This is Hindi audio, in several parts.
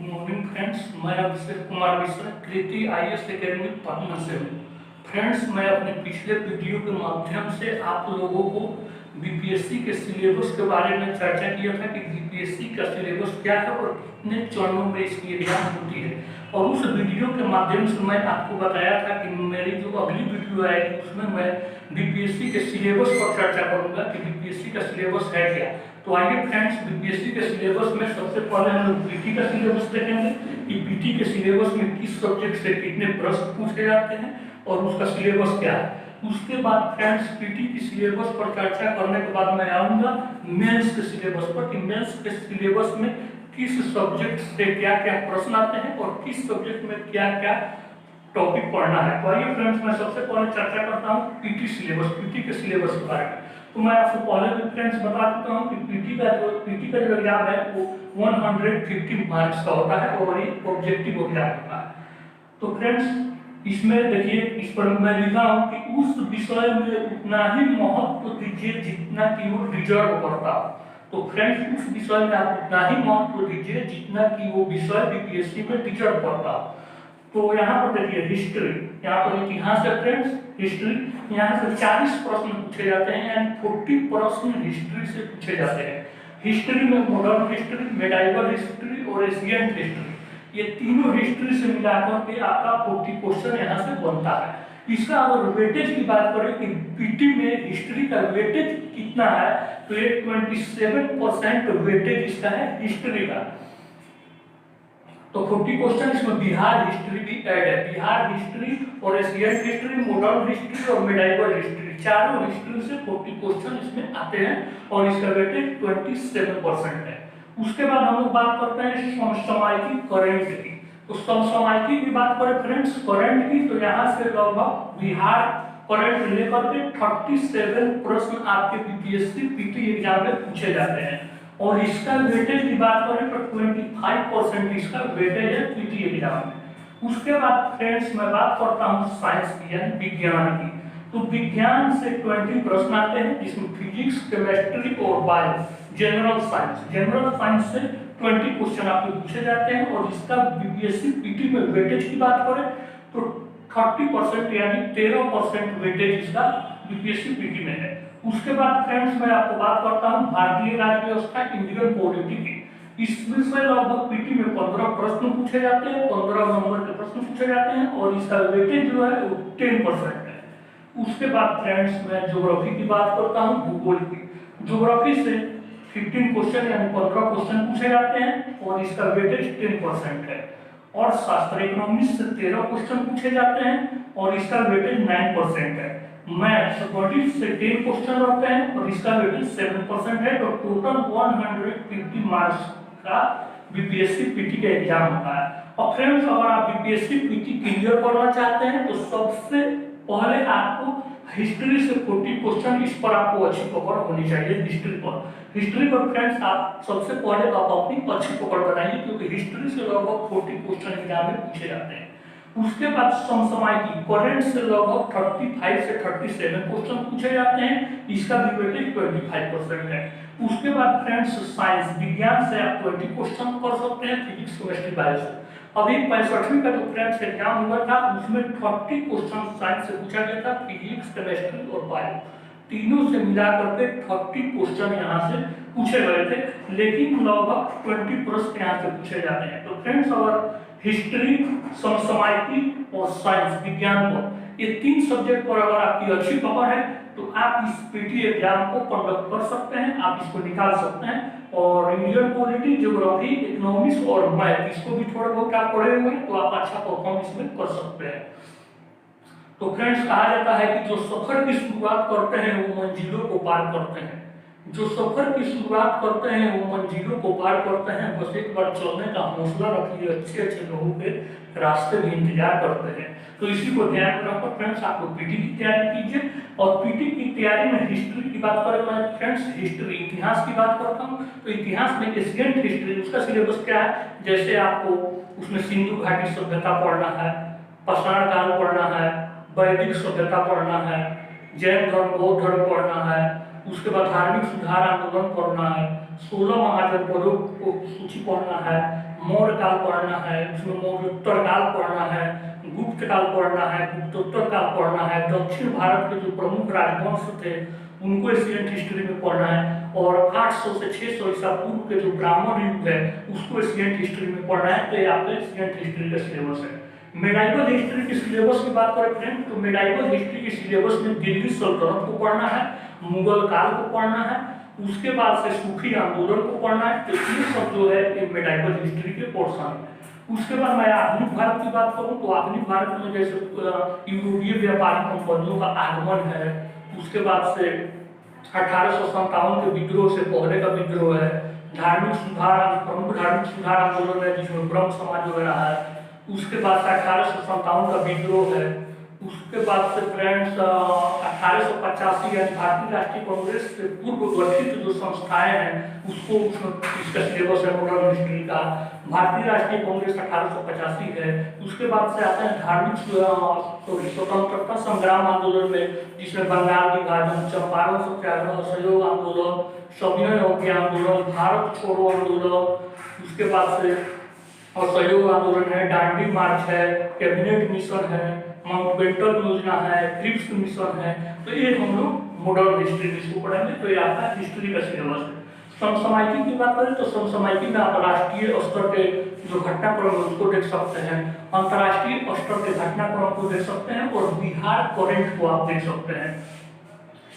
मॉर्निंग फ्रेंड्स, मैं अभिषेक कुमार मिश्रा कृति आईएएस एकेडमी पटना से हूँ। फ्रेंड्स, मैं अपने पिछले वीडियो के माध्यम से आप लोगों को बीपीएससी के सिलेबस के बारे में चर्चा किया था कि बीपीएससी का सिलेबस क्या है और कितने चरणों में इसकी एग्जाम होती है। और उस वीडियो के माध्यम से मैं आपको बताया था कि मेरी जो अगली वीडियो आएगी उसमें मैं बीपीएससी के सिलेबस पर चर्चा करूंगा कि बीपीएससी का सिलेबस है क्या। तो आइए फ्रेंड्स, बीपीएससी के सिलेबस में सबसे पहले हम लोग पीटी का सिलेबस देखेंगे कि पीटी के सिलेबस में किस सब्जेक्ट से कितने प्रश्न पूछे जाते हैं और उसका सिलेबस क्या है। उसके बाद फ्रेंड्स, पीटी की सिलेबस पर चर्चा करने के बाद मैं आऊँगा मेंस के सिलेबस पर कि मेंस के सिलेबस में किस सब्जेक्ट से क्या क्या प्रश्न आते हैं और किस सब्जेक्ट में क्या क्या टॉपिक पढ़ना है। तो आइए फ्रेंड्स, मैं सबसे पहले चर्चा करता हूँ पीटी सिलेबस, पीटी के सिलेबस के बारे में। तो मैं आपको पहले भी फ्रेंड्स बता चुका हूँ कि पीटी का जो एग्जाम है वो 150 मार्क्स का होता है और ये ऑब्जेक्टिव एग्जाम होता है। तो फ्रेंड्स, इसमें देखिए, इस पर मैं लिखा हूँ कि उस विषय में उतना ही महत्व दीजिए जितना कि वो डिजर्व करता हो। तो फ्रेंड्स, उस विषय में आप उतना ही महत्व दीजिए जितना कि वो विषय बीपीएससी में डिजर्व करता हो। तो यहाँ पर देखिए हिस्ट्री, यहाँ पर इतिहास है फ्रेंड्स, हिस्ट्री यहाँ से 40 प्रश्न पूछे जाते हैं, यानी 40 प्रश्न हिस्ट्री से पूछे जाते हैं। हिस्ट्री में मॉडर्न हिस्ट्री, मेडाइवल हिस्ट्री और एशियंट हिस्ट्री, ये तीनों हिस्ट्री से मिलाकर के आपका 40 क्वेश्चन यहाँ से बनता है। इसका अगर वेटेज की बात करें कि पीटी में हिस्ट्री का वेटेज कितना है, तो ये 27% वेटेज इसका है हिस्ट्री का। तो 40 क्वेश्चन इसमें बिहार हिस्ट्री भी ऐड है। बिहार हिस्ट्री और एशियन हिस्ट्री, मॉडर्न हिस्ट्री और मेडाइवल हिस्ट्री, चारों हिस्ट्री से 40 क्वेश्चन इसमें आते हैं और इसका वेटेज 27% है। उसके बाद हम लोग बात करते हैं समसामयिकी करंट की। तो समसामयिकी की बात करें फ्रेंड्स, करंट की, तो यहाँ से लगभग बिहार करंट लेकर के 37 प्रश्न आपके बीपीएससी पीटी एग्जाम में पूछे जाते हैं और इसका वेटेज की बात करें तो 25% इसका वेटेज है पीटी एग्जाम में। उसके बाद फ्रेंड्स, मैं बात करता हूँ साइंस की, यानी विज्ञान की। तो विज्ञान से 20 प्रश्न आते हैं जिसमें फिजिक्स, केमिस्ट्री और बायो, जनरल साइंस से 20 क्वेश्चन आपको पूछे जाते हैं और इसका बीपीएससी पीटी में वेटेज की बात करें तो 30% यानी 13% वेटेज इसका बीपीएससी पीटी में है। उसके बाद फ्रेंड्स, मैं आपको बात करता हूँ भारतीय राज्य व्यवस्था, इंडियन पॉलिटी की। इस विषय लगभग पीटी में 15 प्रश्न पूछे जाते हैं, 15 नंबर के प्रश्न पूछे जाते हैं और इसका वेटेज जो है वो 10% है। उसके बाद फ्रेंड्स, मैं ज्योग्राफी की बात करता हूँ, भूगोल की। ज्योग्राफी से 15 क्वेश्चन यानी 15 क्वेश्चन पूछे जाते हैं और इसका वेटेज 10% है। और शास्त्र इकोनॉमिक्स से 13 क्वेश्चन पूछे जाते हैं और इसका वेटेज 9% है। मैथ्स से 10 क्वेश्चन रहते हैं और इसका वेटेज 7% है। तो टोटल 150 मार्क्स का बीपीएससी पीटी का एग्जाम होता है। और फ्रेंड्स, अगर आप बीपीएससी पीटी क्लियर करना चाहते हैं तो सबसे पहले आपको हिस्ट्री से 40 क्वेश्चन, इस पर आपको अच्छी पकड़ होनी चाहिए। हिस्ट्री पर फ्रेंड्स, आप सबसे पहले आप अपनी अच्छी पकड़ बनाइए क्योंकि हिस्ट्री से लगभग 40 क्वेश्चन एग्जाम में पूछे जाते हैं। उसके बाद समसामयिकी करंट से लगभग 35 से 37 क्वेश्चन पूछे जाते हैं, इसका भी वेटेज 25% है। उसके बाद फ्रेंड्स, साइंस विज्ञान से आप 20 क्वेश्चन कर सकते हैं, फिजिक्स, केमिस्ट्री, बायो से। अभी 65वीं का जो फ्रेंड्स एग्जाम हुआ था उसमें 40 क्वेश्चन साइंस से पूछा गया था, फिजिक्स, केमिस्ट्री और बायो तीनों से मिला करके 40 क्वेश्चन यहाँ से पूछे गए थे, लेकिन लगभग 20 प्रश्न यहाँ से पूछे जाते हैं। तो फ्रेंड्स, अगर हिस्ट्री, समसामयिकी और साइंस विज्ञान पर, ये 3 सब्जेक्ट पर अगर आपकी अच्छी पकड़ है तो आप इस पीटी एग्जाम को कंडक्ट कर सकते हैं, आप इसको निकाल सकते हैं। और इंडियन पॉलिटी, ज्योग्राफी, इकोनॉमिक्स और मैथ, इसको भी थोड़ा बहुत आप पढ़े हुए हैं तो आप अच्छा परफॉर्मेंस में कर सकते हैं। तो फ्रेंड्स, कहा जाता है कि जो सफर की शुरुआत करते हैं वो मंजिलों को पार करते हैं। जो सफर की शुरुआत करते हैं वो मंजिलों को पार करते हैं। बस एक बार चलने का हौसला रखिए, अच्छे लोगों के रास्ते भी इंतजार करते हैं। तो इसी को ध्यान में रखकर फ्रेंड्स, आप लोग पीटी की तैयारी कीजिए। और पीटी की तैयारी में हिस्ट्री की बात करें मैं फ्रेंड्स, हिस्ट्री इतिहास की बात करता हूँ तो इतिहास में एशियंट हिस्ट्री, उसका सिलेबस क्या है, जैसे आपको उसमें सिंधु घाटी सभ्यता पढ़ना है, पाषाण काल पढ़ना है, वैदिक सभ्यता पढ़ना है, जैन धर्म, बौद्ध धर्म पढ़ना है, उसके बाद धार्मिक सुधार आंदोलन पढ़ना है, 16 महाजनपदों को सूची पढ़ना है, मौर्य काल पढ़ना है, उसमें मौर्योत्तर काल पढ़ना है, गुप्त काल पढ़ना है, गुप्तोत्तर काल पढ़ना है, दक्षिण भारत के जो प्रमुख राजवंश थे उनको एशियन हिस्ट्री में पढ़ना है, और 800 से 600 ईसा पूर्व के जो ब्राह्मण युग है उसको एशियन हिस्ट्री में पढ़ना है। तो ये आपका एशियन हिस्ट्री का सिलेबस है। मेडाइवल हिस्ट्री के सिलेबस की बात करें फ्रेंड, तो मेडाइवल हिस्ट्री के सिलेबस में दिल्ली सल्तनत को पढ़ना है, मुगल काल को पढ़ना है, उसके बाद से सूफी आंदोलन को पढ़ना है। तो ये सब जो है ये मेडाइवल हिस्ट्री के पोर्शन है। उसके बाद मैं आधुनिक भारत की बात करूं तो आधुनिक भारत में जैसे यूरोपीय व्यापारिक कंपनियों का आगमन है, उसके बाद से 1857 के विद्रोह से पहले का विद्रोह है, धार्मिक सुधार, प्रमुख धार्मिक सुधार आंदोलन है जिसमें ब्रह्म समाज वगैरह है, उसके बाद से 1857 का विद्रोह है, उसके बाद से फ्रेंड्स 1885 यानी भारतीय राष्ट्रीय कांग्रेस से पूर्व गठित जो संस्थाएं हैं उसको इसका सिलेबस है मॉडर्न हिस्ट्री का। भारतीय राष्ट्रीय कांग्रेस 1885 है। उसके बाद से आते हैं धार्मिक स्वतंत्रता संग्राम आंदोलन में, जिसमें बंगाल विभाजन, चंपारण सत्याग्रह, असहयोग आंदोलन, सविनय अवज्ञा आंदोलन, भारत छोड़ो आंदोलन, उसके बाद से असहयोग आंदोलन है, दांडी मार्च है, कैबिनेट मिशन है, माउंटबेटन योजना है, क्रिप्स मिशन है। तो ये हम लोग मॉडर्न हिस्ट्री इसको पढ़ेंगे। तो ये आपका हिस्ट्री का सिलेबस है। समसामयिकी की बात करें तो समसामयिकी में आप राष्ट्रीय स्तर के जो घटनाक्रम है उसको देख सकते हैं, अंतर्राष्ट्रीय स्तर के घटनाक्रम को देख सकते हैं, और बिहार करंट को आप देख सकते हैं।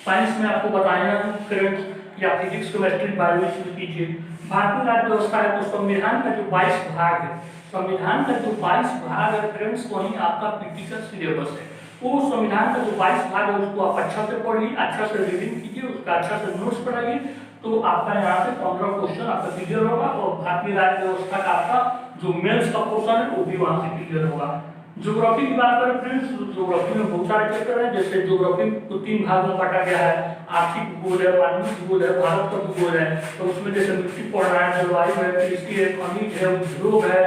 साइंस में आपको बताया करंट या फिजिक्स, केमिस्ट्री, बायोलॉजी कीजिए। भारतीय राज्य व्यवस्था है तो संविधान का जो 22 भाग है, संविधान का जो 22 भाग है फ्रेंड्स वही आपका पीटी का सिलेबस है। वो संविधान का जो 22 भाग है उसको आप अच्छा से पढ़िए, अच्छा से रीडिंग कीजिए, उसका अच्छा से नोट्स बनाइए, तो आपका यहाँ से 15 क्वेश्चन आपका क्लियर होगा। और भारतीय राज्य व्यवस्था का आपका जो मेंस का पोर्शन है वो भी वहाँ से क्लियर होगा। ज्योग्राफी की बात करें फ्रेंड्स, ज्योग्राफी में बहुत सारे चैप्टर हैं। जैसे ज्योग्राफी को 3 भागों में बांटा गया है, आर्थिक भूगोल है, मानवीय भूगोल है, भारत का भूगोल है। तो उसमें जैसे मिट्टी पढ़ना है, जलवायु है, कृषि है, खनिज है, उद्योग है,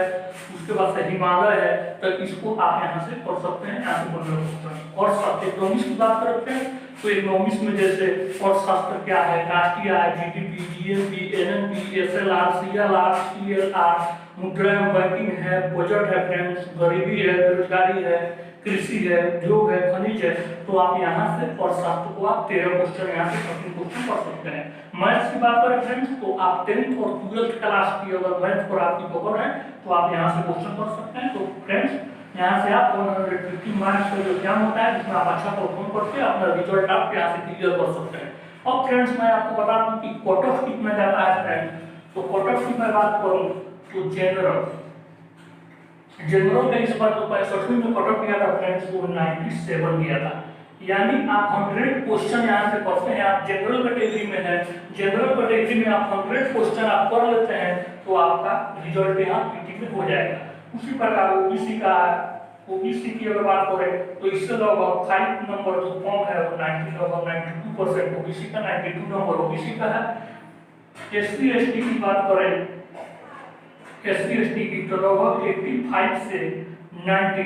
उसके बाद से हिमालय है। तो इसको आप यहाँ से पढ़ सकते हैं, यहाँ से पढ़ सकते हैं। और इकोनॉमिक्स की बात करते हैं तो इकोनॉमिक्स में जैसे अर्थशास्त्र क्या है, राष्ट्रीय आय, GDP, GNP, NNP, SLR, CLR, CLR, मुद्रा एवं बैंकिंग है, बजट है फ्रेंड्स, गरीबी है, बेरोजगारी है, कृषि है, उद्योग है, खनिज है। तो आप यहाँ से अर्थशास्त्र को आप 13 क्वेश्चन यहाँ से 15 क्वेश्चन पढ़ सकते हैं। मैथ्स की बात करें फ्रेंड्स तो आप 10th और 12th क्लास की अगर मैथ पर आपकी पकड़ है तो आप यहाँ से क्वेश्चन पढ़ सकते हैं। तो फ्रेंड्स यहाँ से आप 150 मार्क्स का जो एग्जाम होता है जिसमें आप अच्छा परफॉर्म करके अपना रिजल्ट आप यहाँ से क्लियर कर सकते हैं। अब फ्रेंड्स मैं आपको बता दूं कि कट ऑफ कितना जाता है फ्रेंड्स। तो कट ऑफ की मैं बात करूं तो जनरल का इस बार तो 65 में कट ऑफ किया था फ्रेंड्स, वो 97 किया था। यानी आप 100 क्वेश्चन यहाँ से पढ़ते हैं, आप जनरल कैटेगरी में है, जनरल कैटेगरी में आप 100 क्वेश्चन आप कर लेते हैं तो आपका रिजल्ट यहाँ पीटी में हो जाएगा। उसी प्रकार ओबीसी का, ओबीसी की अगर बात करें तो इससे लगभग 5 नंबर जो कम है वो 92% ओबीसी का, 92 नंबर ओबीसी का है। एससी एसटी की बात करें, एससी एसटी की तो लगभग 85 से 90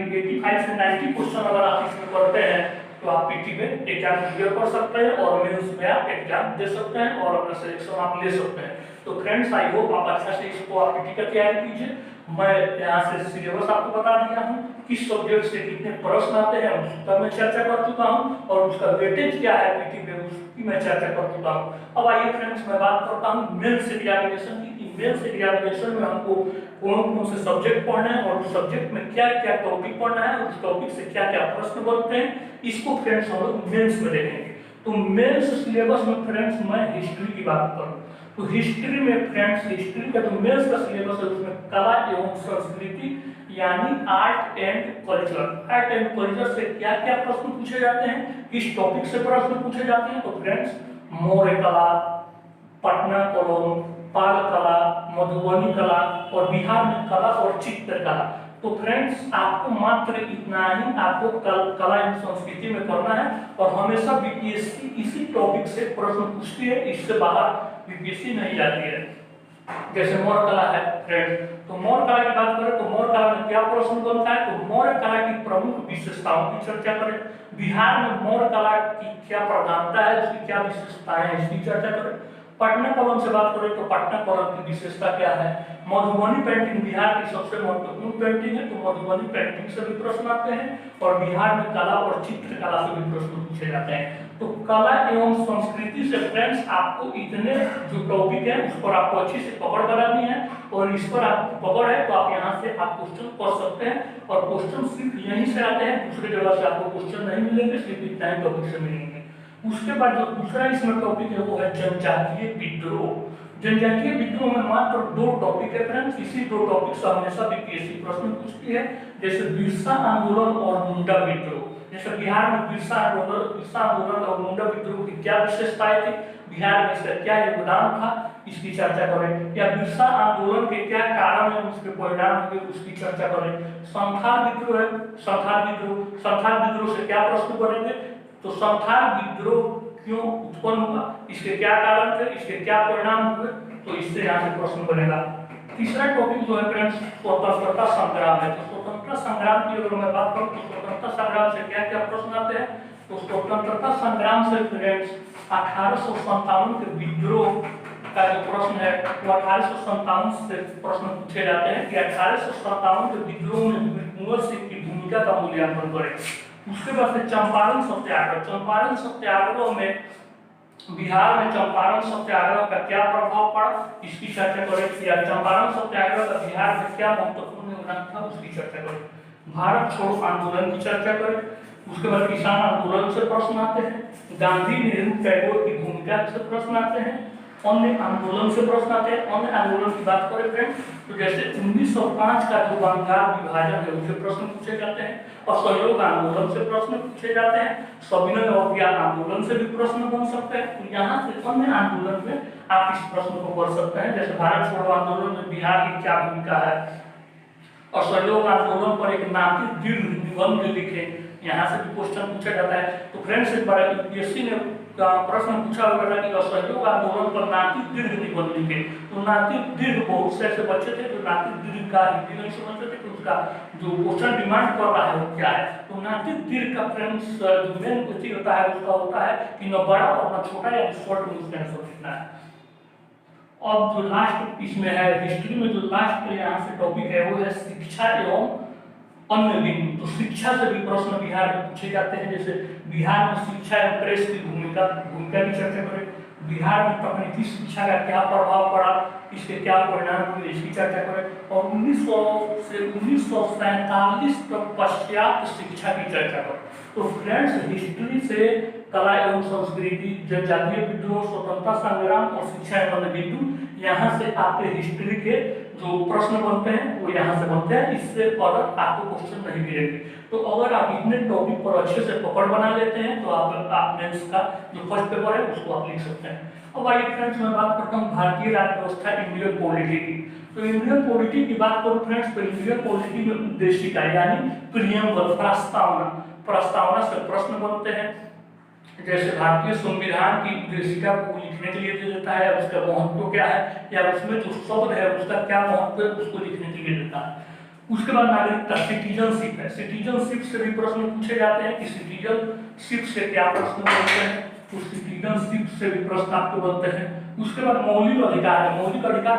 क्वेश्चन अगर आप इसमें करते हैं तो आप पीटी में एग्जाम क्लियर कर सकते हैं और मेंस में आप एग्जाम दे सकते हैं और अपना सिलेक्शन आप ले सकते हैं। तो फ्रेंड्स आई होप आप अच्छा से इसको आप पीटी का तैयारी कीजिए। मैं यहाँ से सिलेबस आपको बता दिया हूँ, किस सब्जेक्ट से कितने प्रश्न आते हैं उसका मैं चर्चा कर चुका हूँ, और उसका वेटेज क्या है पीटी में उसकी मैं चर्चा कर चुका हूँ। अब आइए फ्रेंड्स मैं बात करता हूँ मेंस एग्जामिनेशन की। मेंस एग्जामिनेशन में हमको कौन कौन से सब्जेक्ट पढ़ना है और उस सब्जेक्ट में क्या क्या टॉपिक पढ़ना है और उस टॉपिक से क्या क्या प्रश्न बनते हैं, इसको फ्रेंड्स हम लोग मेंस में देखेंगे। तो मेंस सिलेबस में फ्रेंड्स मैं हिस्ट्री की बात करूँ तो हिस्ट्री में फ्रेंड्स, हिस्ट्री का जो मेंस का सिलेबस है उसमें कला एवं संस्कृति यानी art and culture, art and culture से क्या क्या प्रश्न पूछे जाते हैं, किस टॉपिक से प्रश्न पूछे जाते हैं। तो फ्रेंड्स मौर्य कला, पटना कॉलोन, पाल कला, मधुबनी कला और बिहार में कला और चित्रकला। तो फ्रेंड्स आपको मात्र इतना ही आपको कला एवं संस्कृति में करना है और हमेशा बीपीएससी इसी टॉपिक से प्रश्न पूछती है, इससे बाहर बीपीएससी नहीं जाती है। जैसे मौर्य कला है फ्रेंड्स, तो मौर्य कला की बात करें तो मौर्य कला में क्या प्रश्न बनता है, तो मौर्य कला की प्रमुख विशेषताओं की चर्चा करें। बिहार में मौर्य कला की क्या प्रधानता है, उसकी क्या विशेषताएं हैं, इसकी चर्चा करें। पटना कॉलम से बात करें तो पटना कॉलम की विशेषता क्या है? मधुबनी पेंटिंग बिहार की सबसे महत्वपूर्ण पेंटिंग है, तो मधुबनी पेंटिंग से भी प्रश्न आते हैं। और बिहार में कला और चित्रकला से भी प्रश्न पूछे जाते हैं। तो कला एवं संस्कृति से फ्रेंड्स आपको इतने जो टॉपिक है उस पर आपको अच्छी से पकड़ करानी है, और इस पर आपकी पकड़ है तो आप यहाँ से आप क्वेश्चन पढ़ सकते हैं। और क्वेश्चन सिर्फ यहीं से आते हैं, दूसरे जगह से आपको क्वेश्चन नहीं मिलेंगे, सिर्फ इतना ही टॉपिक से मिलेंगे। उसके बाद जो दूसरा इसमें टॉपिक है वो है जनजातीय विद्रोह। जनजातीय विद्रोह में मात्र 2 टॉपिक है फ्रेंड्स। इसी 2 टॉपिक से हमेशा बीपीएससी प्रश्न पूछती है, जैसे बिरसा आंदोलन और मुंडा विद्रोह। जैसे बिहार में बिरसा आंदोलन और मुंडा विद्रोह की क्या विशेषताएं थी, बिहार में इसका क्या योगदान था, इसकी चर्चा करें। या बिरसा आंदोलन के क्या कारण है, उसके परिणाम हुए, उसकी चर्चा करें। संथाल विद्रोह है, संथाल विद्रोह से क्या प्रश्न करेंगे, तो संथाल विद्रोह क्यों उत्पन्न हुआ, इसके क्या कारण थे, इसके क्या परिणाम हुए, तो इससे यहाँ से प्रश्न बनेगा। तीसरा टॉपिक जो है फ्रेंड्स स्वतंत्रता संग्राम है। तो स्वतंत्रता संग्राम की अगर मैं बात करूं तो स्वतंत्रता संग्राम से क्या क्या प्रश्न आते हैं, तो स्वतंत्रता संग्राम से फ्रेंड्स 1857 के विद्रोह का जो प्रश्न है वो 1857 से प्रश्न पूछे जाते हैं कि 1857 के विद्रोह में कुंवर सिंह की भूमिका का मूल्यांकन करें। उसके बाद से चंपारण सत्याग्रह में बिहार में चंपारण सत्याग्रह का क्या प्रभाव पड़ा, इसकी चर्चा करें। या चंपारण सत्याग्रह का बिहार में क्या महत्वपूर्ण योगदान था, उसकी चर्चा करें। भारत छोड़ो आंदोलन की चर्चा करें। उसके बाद किसान आंदोलन से प्रश्न आते हैं। गांधी नेहरू टैगोर की भूमिका से प्रश्न आते हैं। अन्य आंदोलन से प्रश्न आते हैं। अन्य आंदोलन की बात करें फ्रेंड तो जैसे 1905 का जो बंगाल विभाजन है उससे प्रश्न पूछे जाते हैं। असहयोग आंदोलन से प्रश्न पूछे जाते हैं। सविनय अवज्ञा आंदोलन से भी प्रश्न बन सकते हैं। तो यहाँ से अन्य आंदोलन में आप इस प्रश्न को पढ़ सकते हैं। जैसे भारत छोड़ो आंदोलन में बिहार की क्या भूमिका है, असहयोग आंदोलन पर एक नातिक दीर्घ निबंध लिखे, यहाँ से भी क्वेश्चन पूछा जाता है। तो फ्रेंड्स एक बार यूपीएससी ने प्रश्न पूछा होगा कि असहयोग आंदोलन पर नातिक दीर्घ निबंध लिखे। तो नातिक दीर्घ बहुत से ऐसे बच्चे थे जो नातिक दीर्घ का हिंदी नहीं समझते थे कि उसका जो क्वेश्चन डिमांड कर रहा है वो क्या है। तो नातिक दीर्घ का फ्रेंड्स जो मेन क्वेश्चन होता है उसका होता है कि न बड़ा और न छोटा, या शॉर्ट में उसका आंसर लिखना है। अब जो लास्ट इसमें है हिस्ट्री में, जो लास्ट यहाँ से टॉपिक है वो है शिक्षा एवं अन्य बिंदु। तो शिक्षा से भी प्रश्न बिहार में पूछे जाते हैं। जैसे बिहार में शिक्षा एवं प्रेस की भूमिका की चर्चा करें। बिहार में तकनीकी शिक्षा का क्या प्रभाव पड़ा, इसके क्या परिणाम हुए, इसकी चर्चा करें। और 1900 से 1947 तक पश्चात शिक्षा की चर्चा करें। तो फ्रेंड्स हिस्ट्री से कला एवं संस्कृति, जनजातीय विद्रोह, स्वतंत्रता संग्राम और शिक्षा एवं अन्य बिंदु, यहाँ से आपके हिस्ट्री के जो प्रश्न बनते हैं वो यहाँ से बनते हैं। इससे और आपको क्वेश्चन नहीं मिलेंगे। तो अगर आप इतने टॉपिक पर अच्छे से पकड़ बना लेते हैं तो आप मेंस का जो फर्स्ट पेपर है उसको आप लिख सकते हैं। अब आइए फ्रेंड्स मैं बात करता हूँ भारतीय राज्य व्यवस्था इंडियन पॉलिटी की। तो इंडियन पॉलिटी की बात करूँ फ्रेंड्स तो इंडियन पॉलिटी में उद्देशिका यानी प्रियम्बल प्रस्तावना से प्रश्न बनते हैं। जैसे भारतीय संविधान की उद्देशिका को लिखने के लिए दे देता है, उसका महत्व क्या है, या उसमें जो शब्द है उसका क्या महत्व है, उसको लिखने के लिए देता है। उसके बाद नागरिकता सिटीजनशिप है। सिटीजनशिप से भी प्रश्न पूछे जाते हैं कि सिटीजनशिप से क्या प्रश्न बनते हैं, तो सिटीजनशिप से भी प्रश्न आपको बनते हैं। उसके बाद मौलिक अधिकार है। मौलिक अधिकार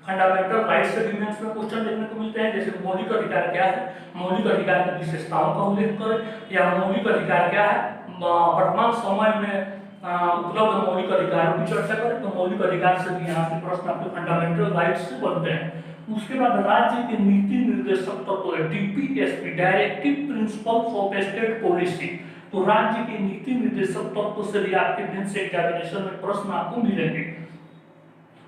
फंडामेंटल राइट्स से भी मेंस में क्वेश्चन देखने को मिलते हैं। जैसे मौलिक अधिकार क्या है, मौलिक अधिकार की विशेषताओं का उल्लेख करें, या मौलिक अधिकार क्या है, वर्तमान समय में उपलब्ध मौलिक अधिकारों की चर्चा करें। तो मौलिक अधिकार से भी यहाँ से प्रश्न आपके फंडामेंटल राइट्स से बनते हैं। उसके बाद राज्य के नीति निर्देशक तत्व है DPSP, directive principles of state policy. तो राज्य के नीति निर्देशक तत्व से भी आपके मेंस एग्जामिनेशन में प्रश्न आपको मिलेंगे।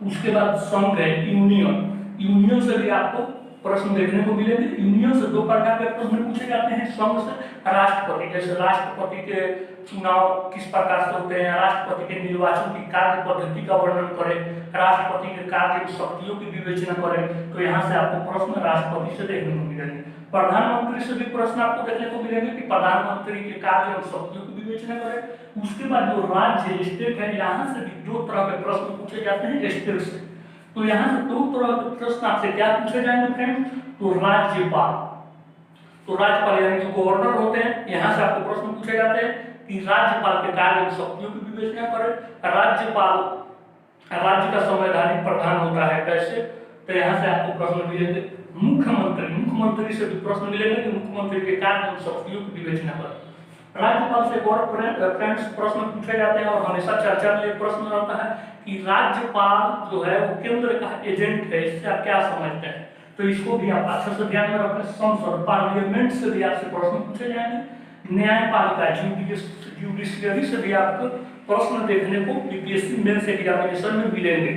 उसके बाद संघ है यूनियन से भी आपको प्रश्न देखने को मिलेंगे। यूनियन से 2 प्रकार के प्रश्न पूछे जाते हैं। संघ से राष्ट्रपति, जैसे राष्ट्रपति के चुनाव किस प्रकार से होते हैं, राष्ट्रपति के निर्वाचन की कार्य पद्धति का वर्णन करें, राष्ट्रपति के कार्य शक्तियों की विवेचना करें। तो यहाँ से आपको प्रश्न राष्ट्रपति से देखने को मिलेंगे। प्रधानमंत्री से भी प्रश्न आपको देखने को मिलेंगे कि प्रधानमंत्री के कार्य और शक्तियों की विवेचना करें। उसके बाद जो राज्य स्टेट है, यहाँ से भी 2 तरह के प्रश्न पूछे जाते हैं स्टेट से। तो यहाँ से 2 तरह के प्रश्न आपसे क्या पूछे जाएंगे फ्रेंड, तो राज्यपाल यानी जो गवर्नर होते हैं, यहाँ से आपको प्रश्न पूछे जाते हैं। कि राज्यपाल के कार्य और शक्तियों की विवेचना करें। राज्यपाल राज्य का संवैधानिक प्रधान होता है, कैसे? तो यहाँ से आपको प्रश्न मिलेंगे। मुख्यमंत्री से भी प्रश्न मिलेंगे कि मुख्यमंत्री के कार्य और शक्तियों की विवेचना करें। राज्यपाल से और फ्रेंड्स प्रश्न पूछे जाते हैं और हमेशा चर्चा में एक प्रश्न रहता है कि राज्यपाल जो है वो केंद्र का एजेंट है, इससे आप क्या समझते हैं? तो इसको भी आप अच्छे से ध्यान में रखें। संसद पार्लियामेंट से भी आपसे प्रश्न पूछे जाएंगे। न्यायपालिका जुडिशियरी से भी आपको प्रश्न देखने को बीपीएससी मेंस एग्जामिनेशन में मिलेंगे।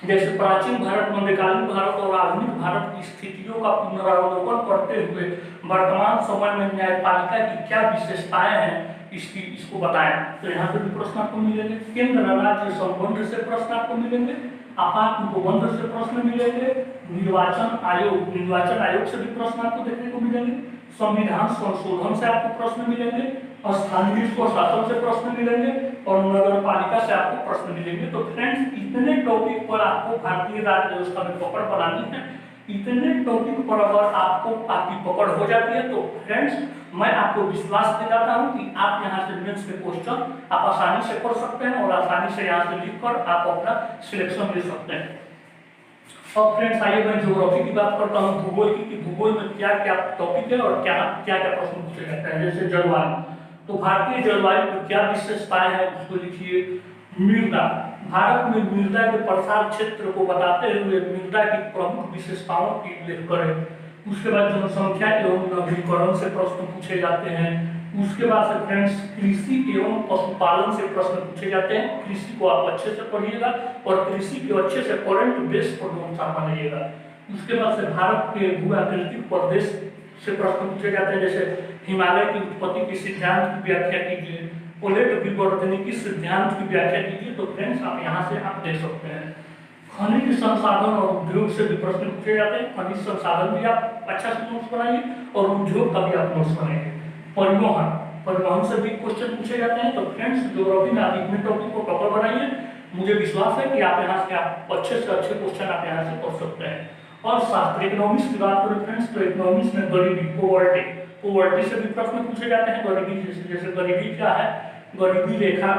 जैसे प्राचीन भारत, मध्यकालीन भारत और आधुनिक भारत की स्थितियों का पुनरावलोकन करते हुए वर्तमान समय में न्यायपालिका की क्या विशेषताएं हैं, इसको बताएं। तो यहाँ से भी प्रश्न आपको मिलेंगे। केंद्र राज्य संबंध से प्रश्न आपको मिलेंगे। आपात उपबंध से प्रश्न मिलेंगे। निर्वाचन आयोग से भी प्रश्न आपको देखने को मिलेंगे। संविधान संशोधन से आपको प्रश्न मिलेंगे। स्थानीय स्वशासन से प्रश्न मिलेंगे और नगर पालिका से आपको प्रश्न मिलेंगे। तो फ्रेंड्स, इतने टॉपिक पर आपको भारतीय राज्य व्यवस्था में पकड़ बनानी है। इतने टॉपिक पर अगर आपकी पकड़ हो जाती है तो फ्रेंड्स, मैं आपको विश्वास दिलाता हूं कि आप यहां से मेंस के क्वेश्चन आप आसानी से कर सकते हैं और आसानी से यहां से लिखकर आप अपना सिलेक्शन ले सकते हैं। अब फ्रेंड्स, आइए मैं ज्योग्राफी की बात करता हूँ, भूगोल की, कि भूगोल में क्या क्या टॉपिक है और क्या क्या प्रश्न पूछे जाते हैं। जैसे जलवायु, तो भारतीय जलवायु की क्या विशेषताएं हैं उसको लिखिए। मृदा, भारत में मृदा के प्रसार क्षेत्र को बताते हुए मृदा की प्रमुख विशेषताओं की उल्लेख करें। उसके बाद जनसंख्या एवं नवीकरण से प्रश्न पूछे जाते हैं। उसके बाद से फ्रेंड्स, कृषि एवं पशुपालन से प्रश्न पूछे जाते हैं। कृषि को आप अच्छे से पढ़िएगा और कृषि के अच्छे से करंट बेस पर नोट्स आप बनाइएगा। उसके बाद से भारत के भू-आकृतिक प्रदेश से प्रश्न पूछे जाते हैं। जैसे हिमालय की उत्पत्ति के सिद्धांत की व्याख्या कीजिए। प्लेट विवर्तनिकी सिद्धांत की व्याख्या कीजिए। तो फ्रेंड्स, आप यहाँ से आप देख सकते हैं। खनिज संसाधन और उद्योग से भी प्रश्न पूछे जाते हैं। खनिज संसाधन भी आप अच्छा से नोट्स बनाइए और उद्योग का भी आप नोट्स बनाइए। परिवहन से भी क्वेश्चन पूछे जाते हैं। तो फ्रेंड्स, ज्योग्राफी में आप इतने टॉपिक को कवर बनाइए। मुझे विश्वास है कि आप यहाँ से आप अच्छे से अच्छे क्वेश्चन आप यहाँ से कर सकते हैं। और शास्त्र इकोनॉमिक्स की बात करें फ्रेंड्स, तो इकोनॉमिक्स में गरीबी, पोवर्टी से भी प्रश्न पूछे जाते हैं। गरीबी जैसे गरीबी क्या है, गरीबी रेखा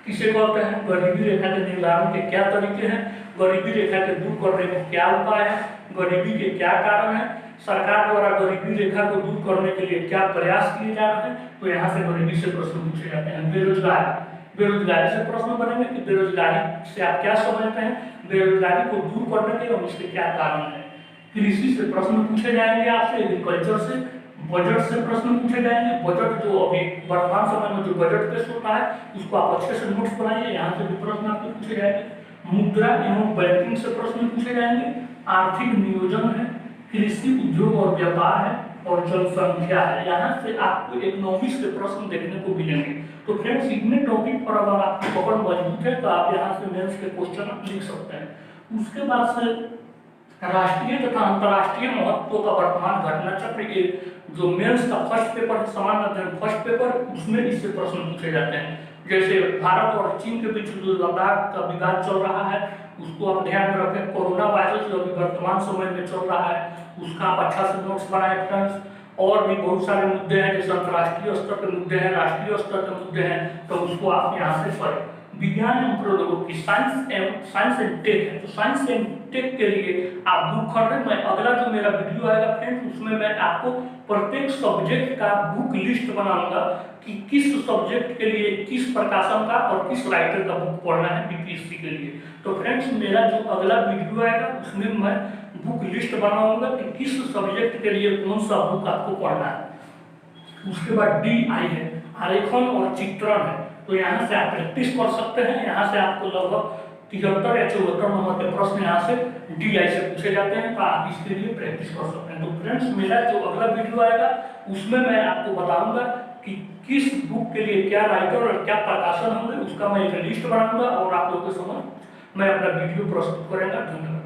किसे कहते हैं, गरीबी रेखा के निर्धारण के क्या तरीके हैं, गरीबी रेखा के दूर करने में क्या उपाय है, गरीबी के क्या कारण है, सरकार द्वारा गरीबी रेखा को दूर करने के लिए क्या प्रयास किए जा रहे हैं। तो यहाँ से गरीबी से प्रश्न पूछे जाते हैं। बेरोजगारी से प्रश्न बनेंगे कि बेरोजगारी से आप क्या समझते हैं, बेरोजगारी को दूर करने के और इसके क्या कारण है। कृषि से प्रश्न पूछे जाएंगे आपसे, एग्रीकल्चर से, बजट से प्रश्न पूछे जाएंगे। बजट जो अभी वर्तमान समय में जो बजट पेश होता है उसको आप अच्छे से नोट्स बनाइए, यहाँ से भी प्रश्न आपको पूछे जाएंगे। मुद्रा एवं बैंकिंग से प्रश्न पूछे जाएंगे। आर्थिक नियोजन है, कृषि उद्योग और व्यापार है और जनसंख्या है। यहाँ से आपको इकोनॉमिक्स के प्रश्न देखने को मिलेंगे। तो फ्रेंड्स, इतने टॉपिक पर अगर आपकी पकड़ मजबूत है तो आप यहाँ से मेंस के क्वेश्चन लिख सकते हैं। उसके बाद से राष्ट्रीय तथा अंतर्राष्ट्रीय महत्व का वर्तमान घटना चक्र, जो मेंस का फर्स्ट पेपर है, सामान्य अध्ययन फर्स्ट पेपर, उसमें इससे प्रश्न पूछे जाते हैं। जैसे भारत और चीन के बीच जो लद्दाख का विवाद चल रहा है उसको आप ध्यान में रखें। कोरोना वायरस जो अभी वर्तमान समय में चल रहा है उसका आप अच्छा से नोट्स बनाए फ्रेंड्स। और भी बहुत सारे मुद्दे हैं, जैसे अंतर्राष्ट्रीय स्तर के मुद्दे हैं, राष्ट्रीय स्तर के मुद्दे हैं, तो उसको आप यहाँ से पढ़ें। विज्ञान एवं प्रौद्योगिकी, साइंस एंड टेक है, तो साइंस एंड टेक के लिए आप बुक खरीदें। मैं अगला जो मेरा वीडियो आएगा फ्रेंड्स, उसमें मैं आपको प्रत्येक सब्जेक्ट का बुक लिस्ट बनाऊंगा कि किस सब्जेक्ट के लिए किस प्रकाशन का और किस राइटर का बुक पढ़ना है बीपीएससी के लिए। तो फ्रेंड्स, मेरा जो अगला वीडियो आएगा उसमें मैं बुक लिस्ट बनाऊंगा कि किस सब्जेक्ट के लिए कौन सा बुक आपको पढ़ना है। उसके बाद DI है, आरेखन और चित्रण है, तो यहाँ से आप प्रैक्टिस कर सकते हैं। यहाँ से आपको लगभग 73 या 74 नंबर के प्रश्न यहाँ से DI से पूछे जाते हैं, तो आप इसके लिए प्रैक्टिस कर सकते हैं। तो फ्रेंड्स, मेरा जो अगला वीडियो आएगा उसमें मैं आपको बताऊंगा कि किस बुक के लिए क्या राइटर और क्या प्रकाशन होंगे, उसका मैं एक लिस्ट बनाऊंगा और आप लोगों के समझ मैं अपना वीडियो प्रस्तुत करेंगे। धन्यवाद।